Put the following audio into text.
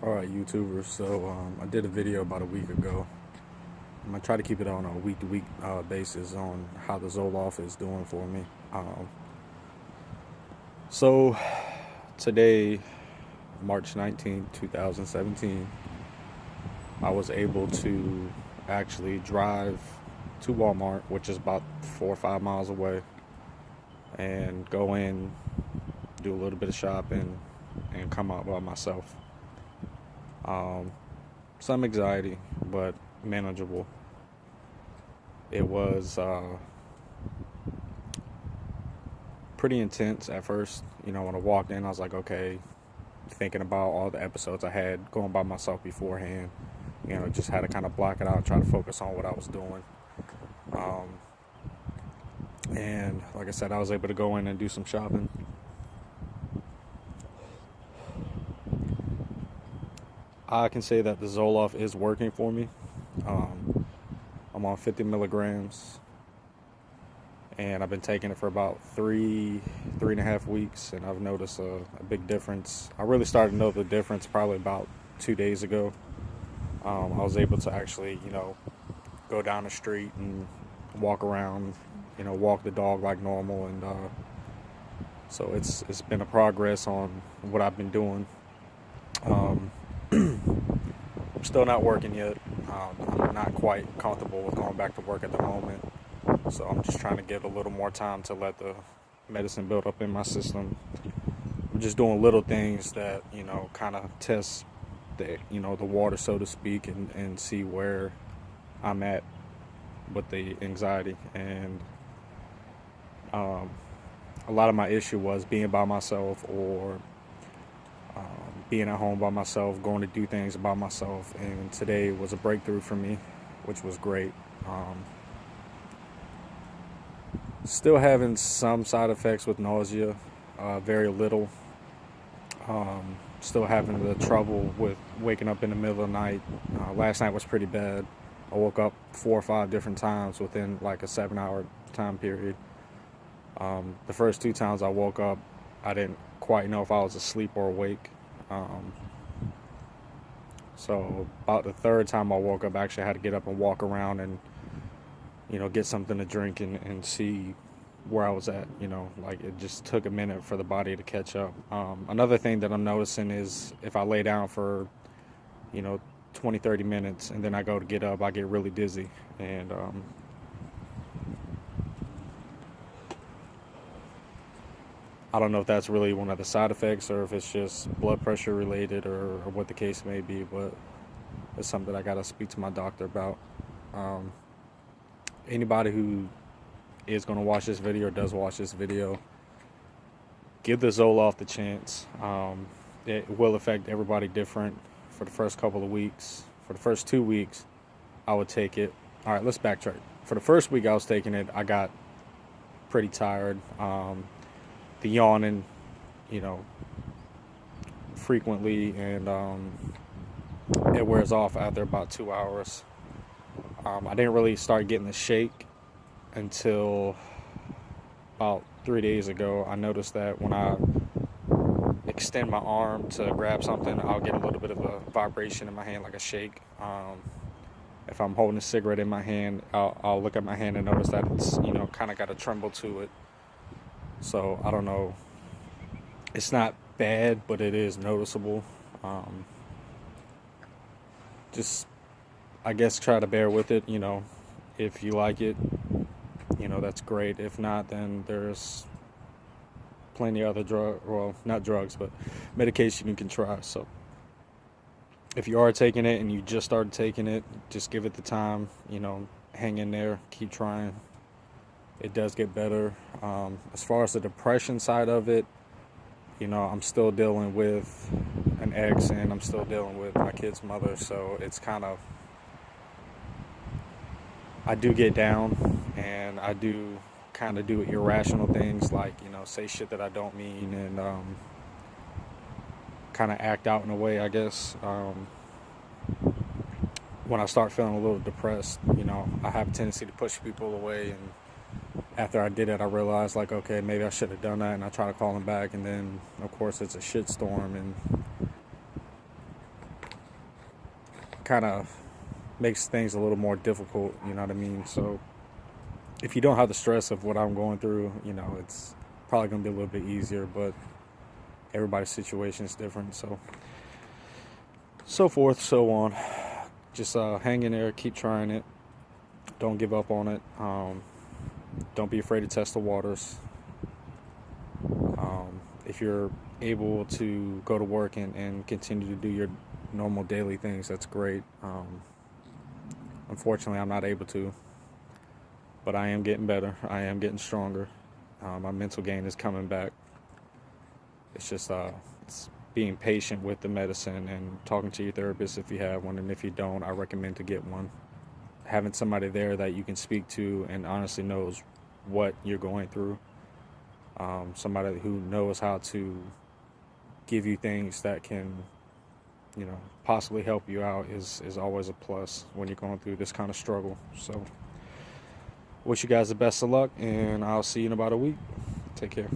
Alright, YouTubers, so I did a video about a week ago. I'm going to try to keep it on a week-to-week basis on how the Zoloft is doing for me. So today, March 19th, 2017, I was able to actually drive to Walmart, which is about 4 or 5 miles away, and go in, do a little bit of shopping, and come out by myself. Some anxiety, but manageable. It was pretty intense at first. When I walked in, I was like, okay, thinking about all the episodes I had going by myself beforehand. Just had to kind of block it out, try to focus on what I was doing. And like I said, I was able to go in and do some shopping. I can say that the Zoloft is working for me. I'm on 50 milligrams, and I've been taking it for about three and a half weeks, and I've noticed a big difference. I really started to know the difference probably about 2 days ago. I was able to actually, go down the street and walk around, walk the dog like normal, and so it's been a progress on what I've been doing. I'm still not working yet. I'm not quite comfortable with going back to work at the moment. So I'm just trying to get a little more time to let the medicine build up in my system. I'm just doing little things that, kind of test the water, so to speak, and see where I'm at with the anxiety. And a lot of my issue was being by myself, or being at home by myself, going to do things by myself, and today was a breakthrough for me, which was great. Still having some side effects with nausea, very little. Still having the trouble with waking up in the middle of the night. Last night was pretty bad. I woke up 4 or 5 different times within like a 7-hour time period. The first 2 times I woke up, I didn't quite know if I was asleep or awake. So about the 3rd time I woke up, I actually had to get up and walk around and, get something to drink and see where I was at. Like it just took a minute for the body to catch up. Another thing that I'm noticing is if I lay down for, 20, 30 minutes and then I go to get up, I get really dizzy. And I don't know if that's really one of the side effects or if it's just blood pressure related or what the case may be, but it's something I got to speak to my doctor about. Anybody who is going to watch this video or does watch this video, give the Zoloft a chance. It will affect everybody different for the first couple of weeks. For the first 2 weeks, I would take it. All right, let's backtrack. For the first week I was taking it, I got pretty tired. The yawning, frequently, and it wears off after about 2 hours. I didn't really start getting the shake until about 3 days ago. I noticed that when I extend my arm to grab something, I'll get a little bit of a vibration in my hand, like a shake. If I'm holding a cigarette in my hand, I'll look at my hand and notice that it's, kind of got a tremble to it. So I don't know. It's not bad, but it is noticeable. Just, I guess, try to bear with it. If you like it, that's great. If not, then there's plenty of other not drugs, but medication you can try. So if you are taking it and you just started taking it, just give it the time. Hang in there, keep trying. It does get better. As far as the depression side of it, I'm still dealing with an ex and I'm still dealing with my kid's mother. So it's kind of, I do get down and I do kind of do irrational things like, say shit that I don't mean and kind of act out in a way, I guess. When I start feeling a little depressed, I have a tendency to push people away, and after I did it, I realized, like, okay, maybe I should have done that, and I try to call them back, and then, of course, it's a shitstorm, and kind of makes things a little more difficult, you know what I mean? So if you don't have the stress of what I'm going through, it's probably going to be a little bit easier, but everybody's situation is different. So forth, so on. Just hang in there, keep trying it. Don't give up on it. Don't be afraid to test the waters. If you're able to go to work and continue to do your normal daily things, that's great. Unfortunately, I'm not able to, but I am getting better. I am getting stronger. My mental game is coming back. It's just it's being patient with the medicine and talking to your therapist if you have one, and if you don't, I recommend to get one. Having somebody there that you can speak to and honestly knows what you're going through. Somebody who knows how to give you things that can, possibly help you out is always a plus when you're going through this kind of struggle. So, wish you guys the best of luck, and I'll see you in about a week. Take care.